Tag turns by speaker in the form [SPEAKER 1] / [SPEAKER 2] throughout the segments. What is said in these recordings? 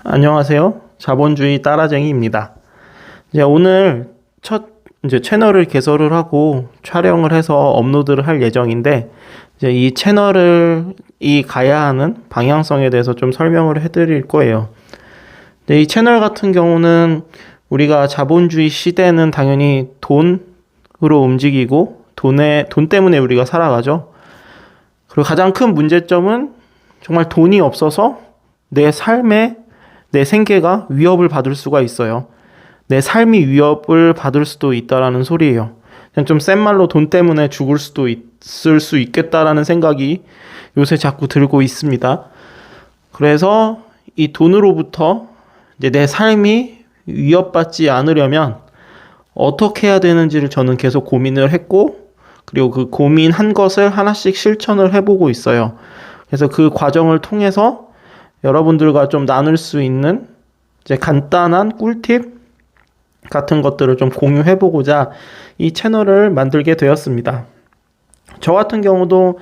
[SPEAKER 1] 안녕하세요. 자본주의 따라쟁이입니다. 이제 오늘 첫 채널을 개설을 하고 촬영을 해서 업로드를 할 예정인데, 이제 이 채널을 가야 하는 방향성에 대해서 좀 설명을 해드릴 거예요. 이 채널 같은 경우는 우리가 자본주의 시대는 당연히 돈으로 움직이고 돈 때문에 우리가 살아가죠. 그리고 가장 큰 문제점은 정말 돈이 없어서 내 생계가 위협을 받을 수가 있어요. 내 삶이 위협을 받을 수도 있다라는 소리예요. 그냥 좀 센 말로 돈 때문에 죽을 수도 있을 수 있겠다라는 생각이 요새 자꾸 들고 있습니다. 그래서 이 돈으로부터 이제 내 삶이 위협받지 않으려면 어떻게 해야 되는지를 저는 계속 고민을 했고, 그리고 그 고민한 것을 하나씩 실천을 해보고 있어요. 그래서 그 과정을 통해서 여러분들과 좀 나눌 수 있는 이제 간단한 꿀팁 같은 것들을 좀 공유해보고자 이 채널을 만들게 되었습니다. 저 같은 경우도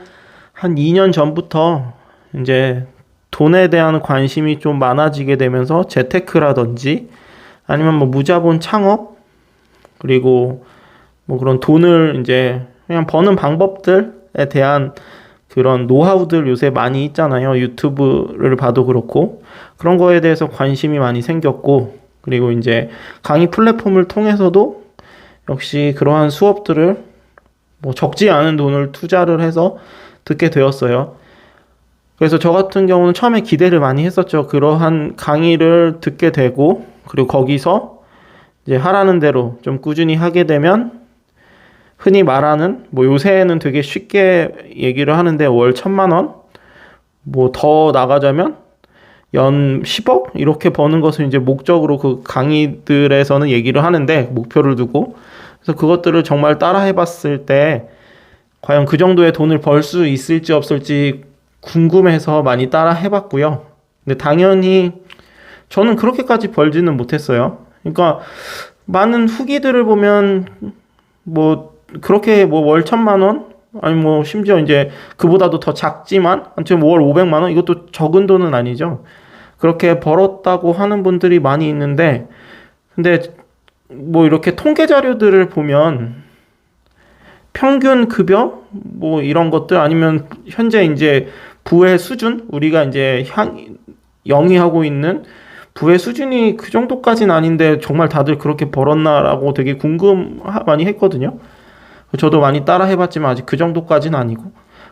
[SPEAKER 1] 한 2년 전부터 이제 돈에 대한 관심이 좀 많아지게 되면서 재테크라든지 아니면 뭐 무자본 창업, 그리고 뭐 그런 돈을 이제 그냥 버는 방법들에 대한 그런 노하우들 요새 많이 있잖아요. 유튜브를 봐도 그렇고 그런 거에 대해서 관심이 많이 생겼고, 그리고 이제 강의 플랫폼을 통해서도 역시 그러한 수업들을 뭐 적지 않은 돈을 투자를 해서 듣게 되었어요. 그래서 저 같은 경우는 처음에 기대를 많이 했었죠. 그러한 강의를 듣게 되고, 그리고 거기서 이제 하라는 대로 좀 꾸준히 하게 되면 흔히 말하는, 뭐 요새는 되게 쉽게 얘기를 하는데 월 1,000만 원, 뭐 더 나가자면 연 10억 이렇게 버는 것을 이제 목적으로 그 강의들에서는 얘기를 하는데, 목표를 두고. 그래서 그것들을 정말 따라 해봤을 때 과연 그 정도의 돈을 벌 수 있을지 없을지 궁금해서 많이 따라 해봤고요. 근데 당연히 저는 그렇게까지 벌지는 못했어요. 그러니까 많은 후기들을 보면 뭐 그렇게 뭐 월 1,000만 원, 아니 뭐 심지어 이제 그보다도 더 작지만 아무튼 월 500만 원, 이것도 적은 돈은 아니죠. 그렇게 벌었다고 하는 분들이 많이 있는데, 근데 뭐 이렇게 통계 자료들을 보면 평균 급여 뭐 이런 것들, 아니면 현재 이제 부의 수준, 우리가 이제 영위하고 있는 부의 수준이 그 정도까지는 아닌데 정말 다들 그렇게 벌었나라고 되게 많이 했거든요. 저도 많이 따라 해봤지만 아직 그 정도까지는 아니고.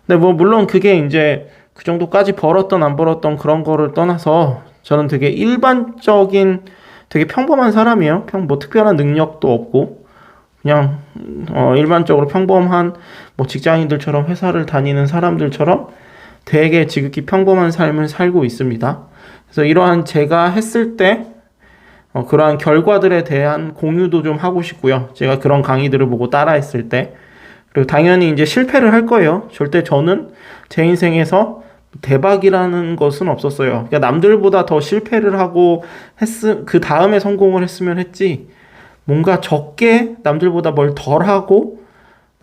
[SPEAKER 1] 근데 뭐 물론 그게 이제 그 정도까지 벌었던 안 벌었던 그런 거를 떠나서 저는 되게 일반적인 되게 평범한 사람이에요. 뭐 특별한 능력도 없고 그냥 일반적으로 평범한 뭐 직장인들처럼 회사를 다니는 사람들처럼 되게 지극히 평범한 삶을 살고 있습니다. 그래서 이러한 제가 했을 때 그러한 결과들에 대한 공유도 좀 하고 싶고요. 제가 그런 강의들을 보고 따라했을 때. 그리고 당연히 이제 실패를 할 거예요. 절대 저는 제 인생에서 대박이라는 것은 없었어요. 그러니까 남들보다 더 실패를 하고 그 다음에 성공을 했으면 했지, 뭔가 적게 남들보다 뭘 덜 하고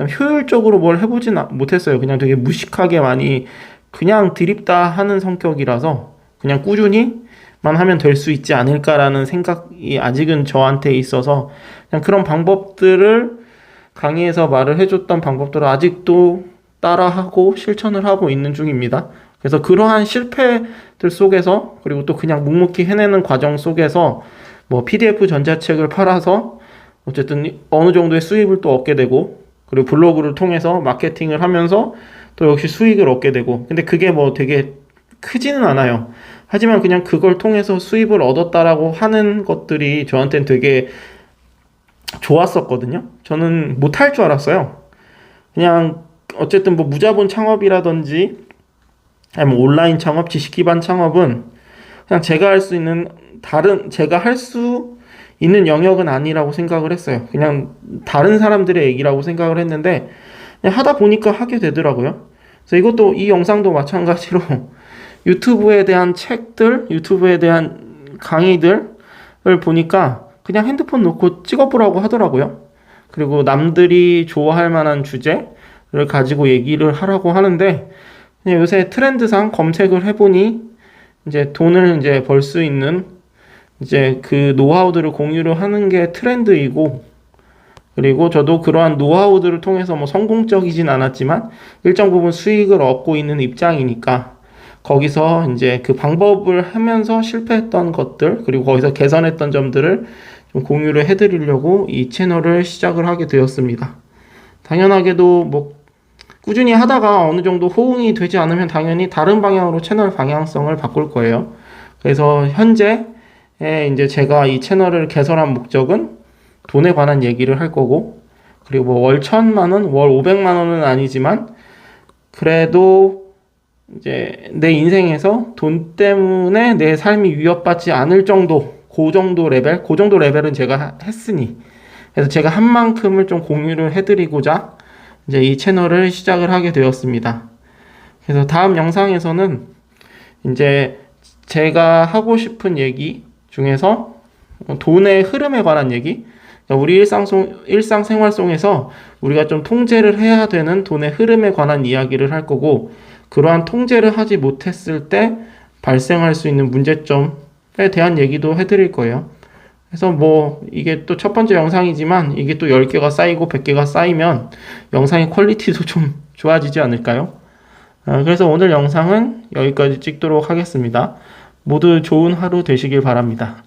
[SPEAKER 1] 효율적으로 뭘 해보진 못했어요. 그냥 되게 무식하게 많이 그냥 드립다 하는 성격이라서 그냥 꾸준히만 하면 될 수 있지 않을까라는 생각이 아직은 저한테 있어서, 그냥 그런 방법들을 강의에서 말을 해줬던 방법들을 아직도 따라하고 실천을 하고 있는 중입니다. 그래서 그러한 실패들 속에서, 그리고 또 그냥 묵묵히 해내는 과정 속에서 뭐 PDF 전자책을 팔아서 어쨌든 어느 정도의 수입을 또 얻게 되고, 그리고 블로그를 통해서 마케팅을 하면서 또 역시 수익을 얻게 되고. 근데 그게 뭐 되게 크지는 않아요. 하지만 그냥 그걸 통해서 수입을 얻었다라고 하는 것들이 저한테는 되게 좋았었거든요. 저는 못할 줄 알았어요. 그냥 어쨌든 뭐 무자본 창업이라든지 아니면 온라인 창업, 지식 기반 창업은 그냥 제가 할 수 있는 영역은 아니라고 생각을 했어요. 그냥 다른 사람들의 얘기라고 생각을 했는데 그냥 하다 보니까 하게 되더라고요. 그래서 이 영상도 마찬가지로 유튜브에 대한 책들, 유튜브에 대한 강의들을 보니까 그냥 핸드폰 놓고 찍어보라고 하더라고요. 그리고 남들이 좋아할 만한 주제를 가지고 얘기를 하라고 하는데, 그냥 요새 트렌드상 검색을 해보니 이제 돈을 이제 벌 수 있는 이제 그 노하우들을 공유를 하는 게 트렌드이고, 그리고 저도 그러한 노하우들을 통해서 뭐 성공적이진 않았지만 일정 부분 수익을 얻고 있는 입장이니까 거기서 이제 그 방법을 하면서 실패했던 것들, 그리고 거기서 개선했던 점들을 좀 공유를 해드리려고 이 채널을 시작을 하게 되었습니다. 당연하게도 뭐 꾸준히 하다가 어느 정도 호응이 되지 않으면 당연히 다른 방향으로 채널 방향성을 바꿀 거예요. 그래서 현재 이제 제가 이 채널을 개설한 목적은 돈에 관한 얘기를 할 거고, 그리고 뭐 월 1,000만 원, 월 500만 원은 아니지만 그래도 이제 내 인생에서 돈 때문에 내 삶이 위협받지 않을 정도, 그 정도 레벨은 제가 했으니, 그래서 제가 한 만큼을 좀 공유를 해드리고자 이제 이 채널을 시작을 하게 되었습니다. 그래서 다음 영상에서는 이제 제가 하고 싶은 얘기 중에서 돈의 흐름에 관한 얘기, 우리 일상생활 속에서 우리가 좀 통제를 해야 되는 돈의 흐름에 관한 이야기를 할 거고, 그러한 통제를 하지 못했을 때 발생할 수 있는 문제점에 대한 얘기도 해드릴 거예요. 그래서 뭐 이게 또 첫 번째 영상이지만 이게 또 10개가 쌓이고 100개가 쌓이면 영상의 퀄리티도 좀 좋아지지 않을까요? 그래서 오늘 영상은 여기까지 찍도록 하겠습니다. 모두 좋은 하루 되시길 바랍니다.